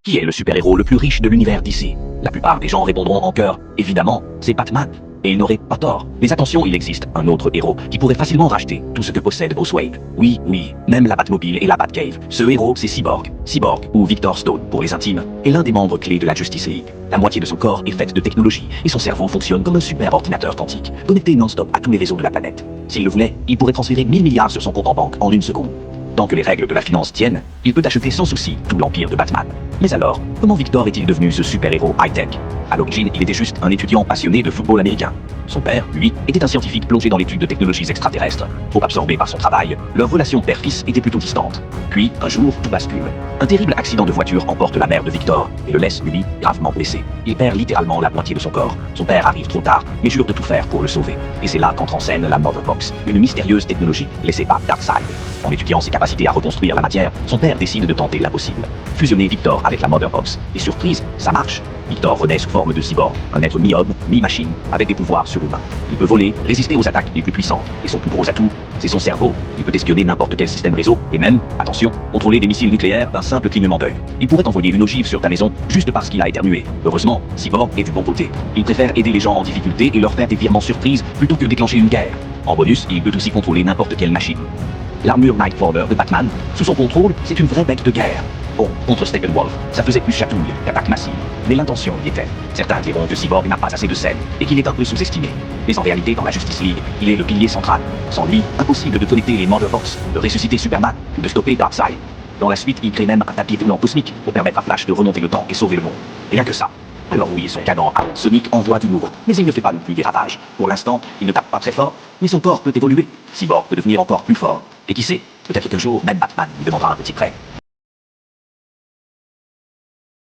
Qui est le super-héros le plus riche de l'univers d'ici? La plupart des gens répondront en chœur, évidemment, c'est Batman. Et ils n'auraient pas tort. Mais attention, il existe un autre héros qui pourrait facilement racheter tout ce que possède Bruce Wayne. Oui, même la Batmobile et la Batcave. Ce héros, c'est Cyborg. Cyborg, ou Victor Stone pour les intimes, est l'un des membres clés de la Justice League. La moitié de son corps est faite de technologie, et son cerveau fonctionne comme un super ordinateur quantique, connecté non-stop à tous les réseaux de la planète. S'il le voulait, il pourrait transférer 1000 milliards sur son compte en banque en une seconde. Tant que les règles de la finance tiennent, il peut acheter sans souci tout l'empire de Batman. Mais alors, comment Victor est-il devenu ce super-héros high-tech? À l'origine, il était juste un étudiant passionné de football américain. Son père, lui, était un scientifique plongé dans l'étude de technologies extraterrestres. Trop absorbé par son travail, leur relation père-fils était plutôt distante. Puis, un jour, tout bascule. Un terrible accident de voiture emporte la mère de Victor et le laisse, lui, gravement blessé. Il perd littéralement la moitié de son corps. Son père arrive trop tard, mais jure de tout faire pour le sauver. Et c'est là qu'entre en scène la Mother Box, une mystérieuse technologie laissée par Darkseid. En étudiant ses capacités à reconstruire la matière, son père décide de tenter l'impossible. Fusionner Victor avec la Mother Box. Et surprise, ça marche. Victor renaît sous forme de cyborg, un être mi-homme, mi-machine, avec des pouvoirs surhumains. Il peut voler, résister aux attaques les plus puissantes, et son plus gros atout, c'est son cerveau. Il peut espionner n'importe quel système réseau, et même, attention, contrôler des missiles nucléaires d'un simple clignement d'œil. Il pourrait envoyer une ogive sur ta maison juste parce qu'il a éternué. Heureusement, Cyborg est du bon côté. Il préfère aider les gens en difficulté et leur faire des virements surprises plutôt que déclencher une guerre. En bonus, il peut aussi contrôler n'importe quelle machine. L'armure Nightcrawler de Batman, sous son contrôle, c'est une vraie bête de guerre. Bon, contre Steppenwolf, ça faisait plus chatouille qu'attaque massive, mais l'intention y était. Certains diront que Cyborg n'a pas assez de scène et qu'il est un peu sous-estimé. Mais en réalité, dans la Justice League, il est le pilier central. Sans lui, impossible de connecter les Mother Box, de ressusciter Superman ou de stopper Darkseid. Dans la suite, il crée même un tapis roulant cosmique pour permettre à Flash de remonter le temps et sauver le monde. Rien que ça. Alors oui, son canon à Sonic envoie du nouveau, mais il ne fait pas non plus des ravages. Pour l'instant, il ne tape pas très fort, mais son corps peut évoluer. Cyborg peut devenir encore plus fort. Et qui sait, peut-être qu'un jour, même Batman lui demandera un petit prêt.